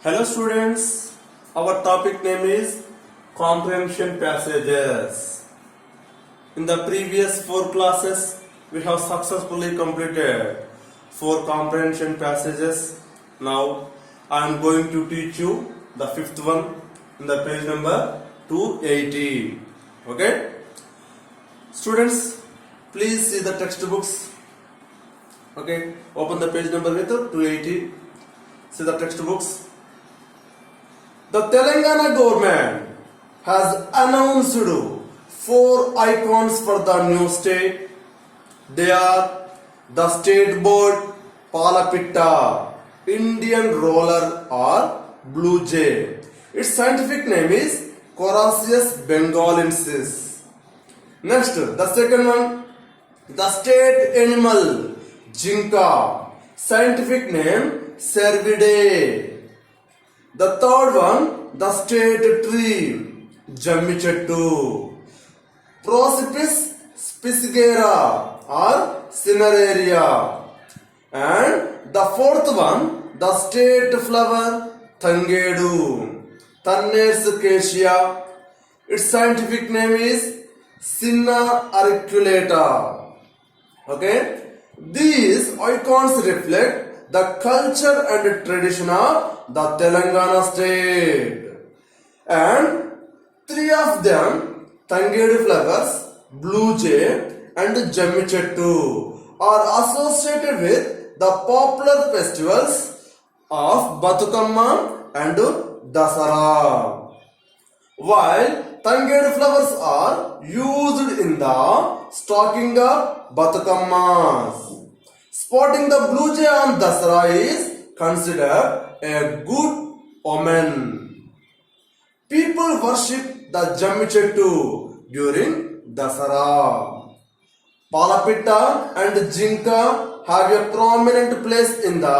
Hello students, our topic name is comprehension passages. In the previous 4 classes, we have successfully completed 4 comprehension passages. Now, I am going to teach you the 5th one in the page number 280. Okay? Students, please see the textbooks. Okay, open the page number with 280. See the textbooks. The Telangana government has announced 4 icons for the new state. They are the State Bird, Palapitta, Indian Roller or Blue Jay. Its scientific name is Coracius bengalensis. Next, the second one, the state animal, Jinka. Scientific name, Cervidae. The third one, the state tree, Jammi Chettu. Prosopis spisigera or Cineraria. And the fourth one, the state flower, Tangedu. Thannes acacia. Its scientific name is Cinna auriculata. Okay? These icons reflect the culture and tradition of the Telangana state. And 3 of them, Tangedu flowers, Blue Jay and Jammi Chettu, are associated with the popular festivals of Batukamma and Dasara. While Tangedu flowers are used in the stocking of Batukammas. Spotting the blue jay on Dasara is considered a good omen. People worship the Jammi Chettu during Dasara. Palapitta and Jinka have a prominent place in the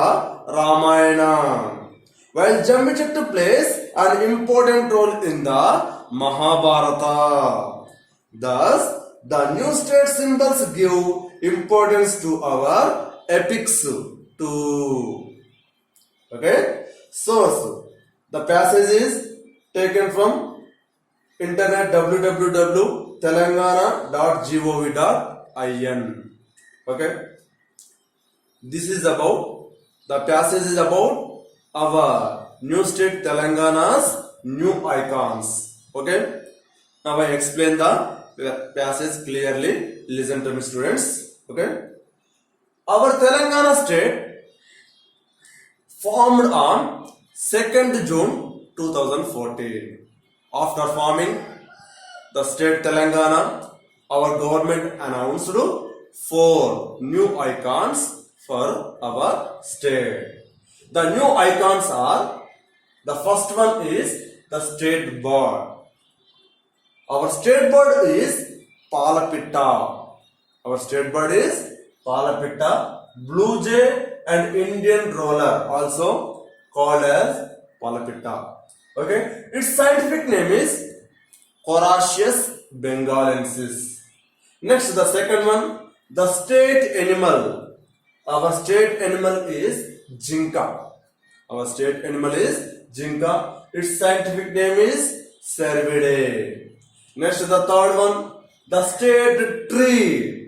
Ramayana, while Jammi Chettu plays an important role in the Mahabharata. Thus, the new state symbols give importance to our epics too. Okay? Source. The passage is taken from internet www.telangana.gov.in. Okay? This is about, the passage is about our new state Telangana's new icons. Okay? Now I explain the passage clearly. Listen to me, students. Okay? Our Telangana state formed on 2nd June 2014. After forming the state Telangana, our government announced 4 new icons for our state. The new icons are, the first one is the state bird. Our state bird is Palapitta. Our state bird is Palapitta, Blue Jay and Indian Roller, also called as Palapitta. Okay, its scientific name is Coracius bengalensis. Next, the second one, the state animal. Our state animal is Jinka. Our state animal is Jinka. Its scientific name is Cervidae. Next, the third one, the state tree.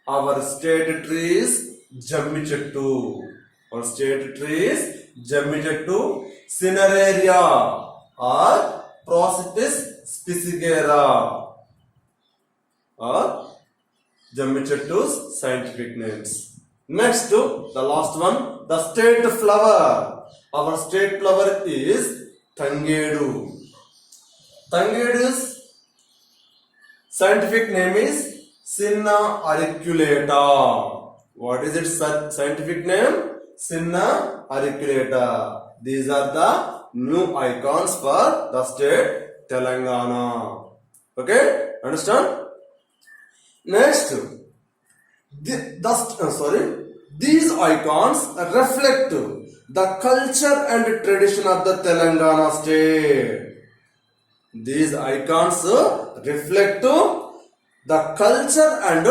Our state tree is Jammi Chettu. Our state tree is Jammi Chettu. Cineraria or Prosopis spisigera or Jammi Chettu's scientific names. Next, the last one, the state flower. Our state flower is Tangedu. Tangedu's scientific name is Cinna auriculata. What is its scientific name? Cinna auriculata. These are the new icons for the state Telangana. Okay? Understand? Next, these icons reflect the culture and tradition of the Telangana state. These icons reflect the culture and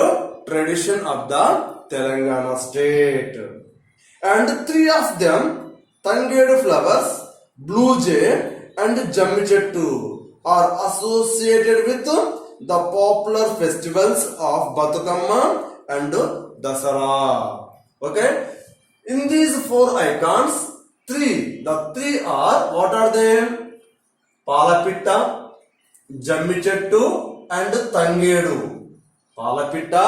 tradition of the Telangana state. And 3 of them, Tangedu flowers, blue jay, and jammi chettu are associated with the popular festivals of Batukamma and Dasara. Okay, in these four icons, the three are, what are they? Palapitta, Jammi Chettu, and Tangedu. Palapitta,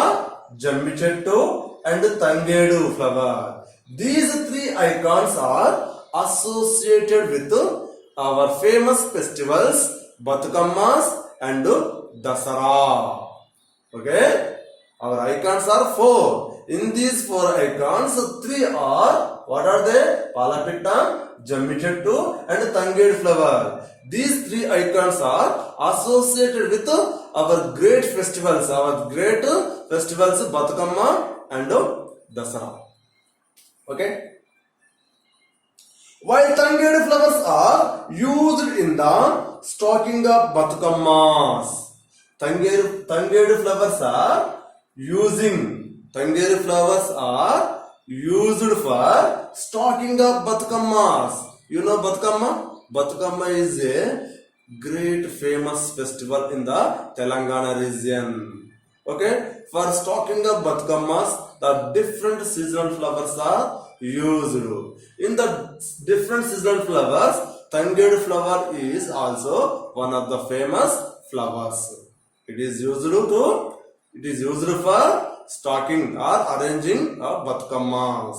Jammi Chettu, and Tangedu flower. These three icons are associated with our famous festivals, Batukammas and Dasara. Okay? Our icons are four. In these four icons, three are, what are they? Palapitta, Jammi Chettu, and Tangedu flower. These three icons are associated with our great festivals, Batukamma and Dasara. Okay? While Tangedu flowers are used in the stocking of Batukammas, Tangedu flowers are used for stocking of Batukammas. You know Batukamma? Batukamma is a great famous festival in the Telangana region. Okay, for stocking of Batukammas, the different seasonal flowers are used. In the different seasonal flowers, Tangedu flower is also one of the famous flowers. It is used for stocking or arranging of Batukammas.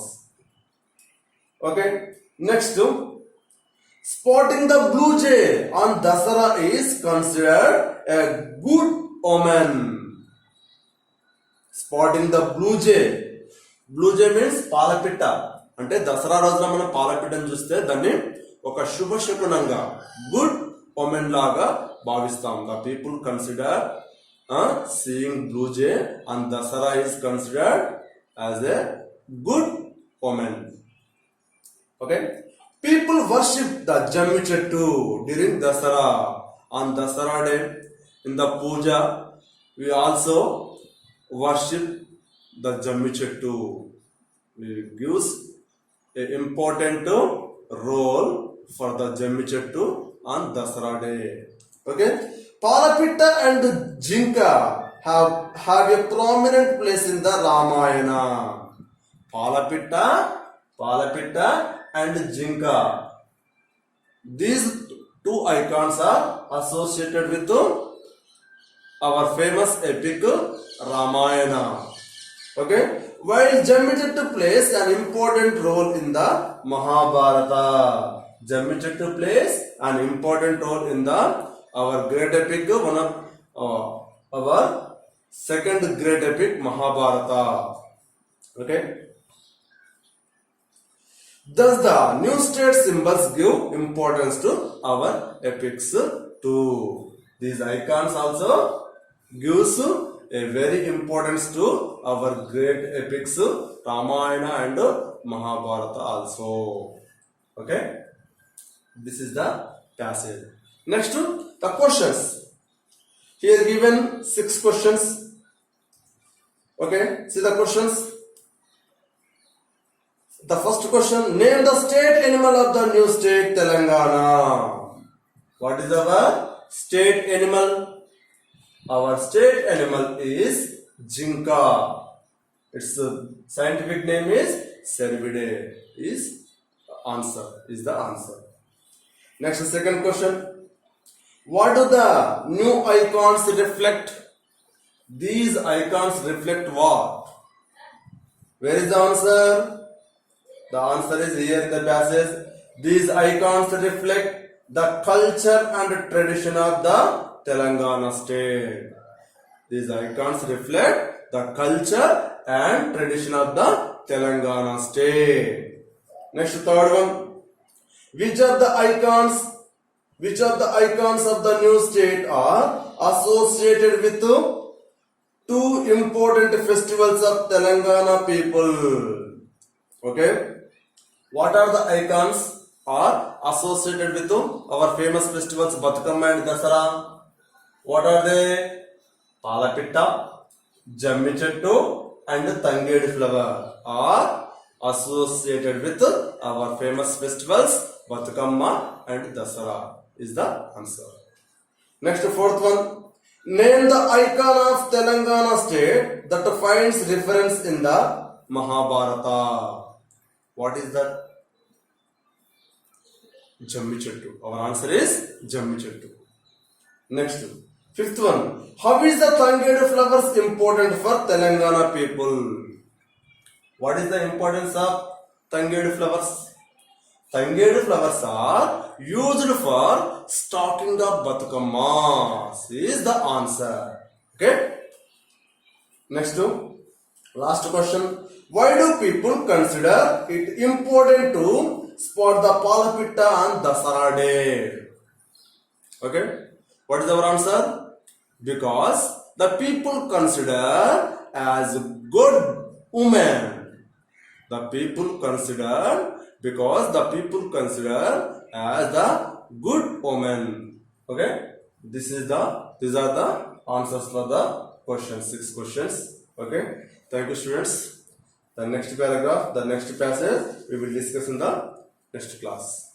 Okay, next, spotting the blue jay on Dasara is considered a good omen. Spotting the blue jay means Palapitta. అంటే దసరా రోజున మనం పాలపిట్టను చూస్తే దాన్ని ఒక శుభ శకునంగా, good ఓమెన్ లాగా భావిస్తాం. The people consider seeing blue jay on Dasara is considered as a good omen. Okay, people worship the Jammi Chettu during Dasara. On Dasara day, in the puja, we also worship the Jammi Chettu. It gives an important role for the Jammi Chettu on Dasara day. Okay, Palapitta and Jinka have a prominent place in the Ramayana. Palapitta and Jinka. These two icons are associated with our famous epic Ramayana. Okay, while Jammi Chettu plays an important role in the Mahabharata. Jammi Chettu plays an important role in our great epic, one of our second great epic, Mahabharata. Okay. Thus, the new state symbols give importance to our epics too. These icons also gives a very importance to our great epics, Ramayana and Mahabharata also. Okay, this is the passage. Next, the questions. Here given 6 questions. Okay, see the questions. The first question, name the state animal of the new state Telangana. What is our state animal? Our state animal is Jinka. Its scientific name is Cervidae. Is the answer. Next, second question. What do the new icons reflect? These icons reflect what? Where is the answer? The answer is here in the passage. These icons reflect the culture and tradition of the Telangana state. These icons reflect the culture and tradition of the Telangana state. Next, third one. Which of the icons of the new state are associated with two important festivals of Telangana people? Okay, what are the icons are associated with our famous festivals Batukamma and Dasara? What are they? Palapitta, Jammi Chettu and Tangedu flower are associated with our famous festivals Batukamma and Dasara is the answer. Next, fourth one. Name the icon of Telangana state that finds reference in the Mahabharata. What is that? Jammi Chettu. Our answer is Jammi Chettu. Next, fifth one. How is the Tangedu flowers important for Telangana people? What is the importance of Tangedu flowers? Tangedu flowers are used for stocking the Batukammas is the answer. Okay. Next, last question. Why do people consider it important to spot the Palapitta on Dasara day? Okay. What is our answer? Because the people consider as good women. The people consider because the people consider as the good woman. Okay. These are the answers for the questions. 6 questions. Okay. Thank you, students. The next paragraph, the next passage we will discuss in the next class.